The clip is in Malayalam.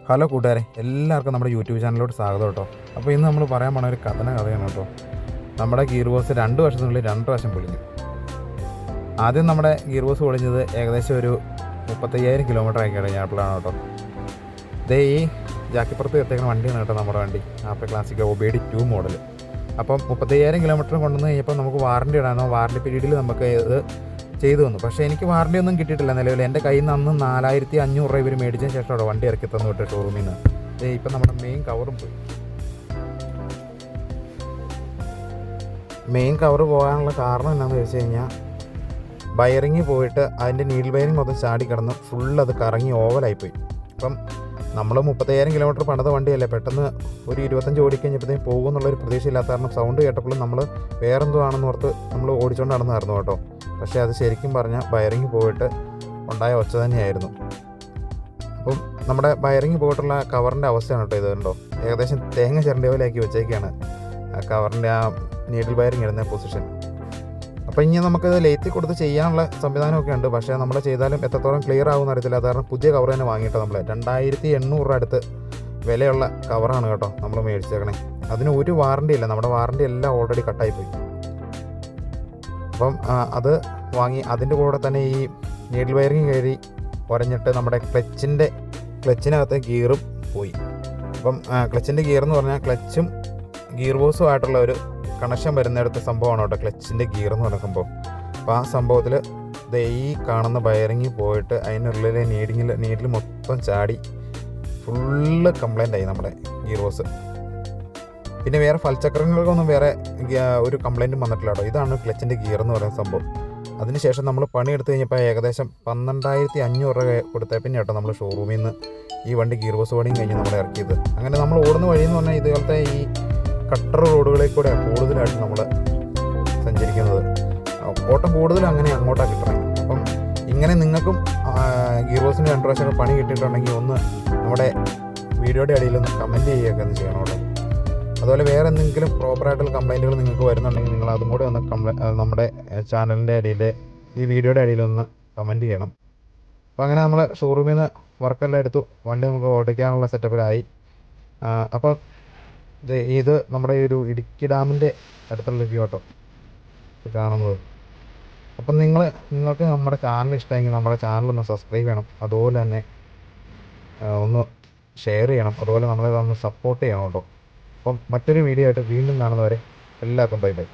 ഹലോ കൂട്ടുകാരെ, എല്ലാവർക്കും നമ്മുടെ യൂട്യൂബ് ചാനലിലോട്ട് സ്വാഗതം കേട്ടോ. അപ്പോൾ ഇന്ന് നമ്മൾ പറയാൻ പോണ ഒരു കഥയാണ് കേട്ടോ. നമ്മുടെ ഗിയർ ബോക്സ് 2 വർഷത്തിനുള്ളിൽ 2 പ്രാവശ്യം പൊളിഞ്ഞു. ആദ്യം നമ്മുടെ ഗിയർ ബോക്സ് പൊളിഞ്ഞത് ഏകദേശം ഒരു 35,000 കിലോമീറ്റർ ആയി കഴിഞ്ഞപ്പോഴാണ് കേട്ടോ. ഇതേ ഈ ജാക്കിപ്പുറത്ത് എത്തിക്കുന്ന വണ്ടിയാണ് കേട്ടോ നമ്മുടെ വണ്ടി, ആപ്പിൾ ക്ലാസിക് OBD 2 മോഡൽ. അപ്പം 35,000 കിലോമീറ്റർ കൊണ്ടുവന്ന് കഴിഞ്ഞപ്പോൾ നമുക്ക് വാറണ്ടി ഇടാനോ വാറണ്ടി പീരീഡിൽ നമുക്ക് ഇത് ചെയ്തു തന്നു. പക്ഷേ എനിക്ക് വാറണ്ടി ഒന്നും കിട്ടിയിട്ടില്ല നിലവിൽ. എൻ്റെ കയ്യിൽ നിന്ന് അന്ന് 4,500 രൂപ ഇവർ മേടിച്ചതിന് ശേഷമാണ് വണ്ടി ഇറക്കി തന്നു വിട്ട് ഷോറൂമിൽ നിന്ന്. ഇപ്പം നമ്മുടെ മെയിൻ കവറും പോയി. മെയിൻ കവർ പോകാനുള്ള കാരണം എന്താണെന്ന് വെച്ച് കഴിഞ്ഞാൽ ബയറിങ് പോയിട്ട് അതിൻ്റെ നീഡിൽ ബയറിങ് മൊത്തം ചാടി കിടന്ന് ഫുള്ള് അത് കറങ്ങി ഓവലായിപ്പോയി. ഇപ്പം നമ്മൾ 35,000 കിലോമീറ്റർ പണിത വണ്ടിയല്ലേ, പെട്ടെന്ന് ഒരു 25 ഓടിക്കഴിഞ്ഞപ്പോഴത്തേക്കും പോകുമെന്നുള്ളൊരു പ്രതീക്ഷയില്ലാത്ത കാരണം സൗണ്ട് കേട്ടപ്പോഴും നമ്മൾ വേറെന്തോ ആണെന്ന് ഓർത്ത് നമ്മൾ ഓടിച്ചുകൊണ്ട് നടന്നായിരുന്നു കേട്ടോ. പക്ഷേ അത് ശരിക്കും പറഞ്ഞാൽ ബയറിങ് പോയിട്ട് ഉണ്ടായ ഒച്ച തന്നെയായിരുന്നു. അപ്പം നമ്മുടെ ബയറിങ് പോയിട്ടുള്ള കവറിൻ്റെ അവസ്ഥയാണ് കേട്ടോ ഇത്. കണ്ടോ, ഏകദേശം തേങ്ങ ചിരണ്ടിയ പോലെയാക്കി വെച്ചേക്കാണ് ആ കവറിൻ്റെ ആ നീഡിൽ ബയറിങ് ഇടുന്ന പൊസിഷൻ. അപ്പോൾ ഇനി നമുക്കത് ലേത്തി കൊടുത്ത് ചെയ്യാനുള്ള സംവിധാനമൊക്കെ ഉണ്ട്. പക്ഷേ നമ്മൾ ചെയ്താലും എത്രത്തോളം ക്ലിയർ ആകുമെന്ന് അറിയത്തില്ല. കാരണം പുതിയ കവർ തന്നെ വാങ്ങിയിട്ടോ നമ്മൾ 2,800 രൂപ അടുത്ത് വിലയുള്ള കവറാണ് കേട്ടോ നമ്മൾ മേടിച്ചേക്കണേ. അതിന് ഒരു വാറണ്ടി ഇല്ല, നമ്മുടെ വാറണ്ടി എല്ലാം ഓൾറെഡി കട്ടായിപ്പോയി. അപ്പം അത് വാങ്ങി അതിൻ്റെ കൂടെ തന്നെ ഈ നീഡിൽ വയറിങ് കയറി ഉരഞ്ഞിട്ട് നമ്മുടെ ക്ലച്ചിനകത്ത് ഗിയറും പോയി. അപ്പം ക്ലച്ചിൻ്റെ ഗിയർ എന്ന് പറഞ്ഞാൽ ക്ലച്ചും ഗിയർ ബോക്സും ആയിട്ടുള്ള ഒരു കണക്ഷൻ വരുന്നിടത്ത് സംഭവമാണ് കേട്ടോ ക്ലച്ചിൻ്റെ ഗിയർ എന്ന് പറയുന്ന സംഭവം. അപ്പോൾ ആ സംഭവത്തിൽ ഈ കാണുന്ന ബയറിങ് പോയിട്ട് അതിനുള്ളിലെ നീഡിൽ മൊത്തം ചാടി ഫുള്ള് കംപ്ലൈൻ്റ് ആയി നമ്മുടെ ഗിയർ ബോക്സ്. പിന്നെ വേറെ ഫലചക്രങ്ങൾക്കൊന്നും വേറെ ഒരു കംപ്ലൈൻറ്റും വന്നിട്ടില്ല കേട്ടോ. ഇതാണ് ക്ലച്ചിൻ്റെ ഗിയർ എന്ന് പറയുന്ന സംഭവം. അതിനുശേഷം നമ്മൾ പണിയെടുത്ത് കഴിഞ്ഞപ്പോൾ ഏകദേശം 12,500 രൂപ കൊടുത്തേ പിന്നെ കേട്ടോ നമ്മൾ ഷോറൂമിൽ നിന്ന് ഈ വണ്ടി ഗിയർ ബോക്സ് പണിയും കഴിഞ്ഞ് നമ്മൾ ഇറക്കിയത്. അങ്ങനെ നമ്മൾ ഓടുന്ന വഴിയെന്ന് പറഞ്ഞാൽ ഇതുപോലത്തെ ഈ കട്ടർ റോഡുകളിൽ കൂടെ കൂടുതലായിട്ട് നമ്മൾ സഞ്ചരിക്കുന്നത്. ഓട്ടം കൂടുതലും അങ്ങനെ അങ്ങോട്ടാണ് കിട്ടണേ. അപ്പം ഇങ്ങനെ നിങ്ങൾക്കും ഗിയർ ബോക്സിന് 2 പ്രാവശ്യമൊക്കെ പണി കിട്ടിയിട്ടുണ്ടെങ്കിൽ ഒന്ന് നമ്മുടെ വീഡിയോയുടെ അടിയിലൊന്ന് കമൻറ്റ് ചെയ്യുകയൊക്കെ ഒന്ന് ചെയ്യണം കേട്ടോ. അതുപോലെ വേറെ എന്തെങ്കിലും പ്രോപ്പറായിട്ടുള്ള കംപ്ലൈൻറ്റുകൾ നിങ്ങൾക്ക് വരുന്നുണ്ടെങ്കിൽ നിങ്ങൾ അതും കൂടെ ഒന്ന് നമ്മുടെ ചാനലിൻ്റെ അടിയിൽ ഈ വീഡിയോയുടെ അടിയിലൊന്ന് കമൻറ്റ് ചെയ്യണം. അപ്പോൾ അങ്ങനെ നമ്മൾ ഷോറൂമിൽ നിന്ന് വർക്കെല്ലാം എടുത്തു, വണ്ടി നമുക്ക് ഓടിക്കാനുള്ള സെറ്റപ്പിലായി. അപ്പോൾ ഇത് നമ്മുടെ ഒരു ഇടുക്കി ഡാമിൻ്റെ അടുത്തുള്ള വ്യൂ കേട്ടോ കാണുന്നത്. അപ്പം നിങ്ങൾക്ക് നമ്മുടെ ചാനൽ ഇഷ്ടമെങ്കിൽ നമ്മുടെ ചാനലൊന്ന് സബ്സ്ക്രൈബ് ചെയ്യണം. അതുപോലെ തന്നെ ഒന്ന് ഷെയർ ചെയ്യണം. അതുപോലെ നമ്മളെ ഒന്ന് സപ്പോർട്ട് ചെയ്യണം കേട്ടോ. അപ്പം മറ്റൊരു വീഡിയോ ആയിട്ട് വീണ്ടും കാണുന്നവരെ എല്ലാവർക്കും ബൈ ബൈ.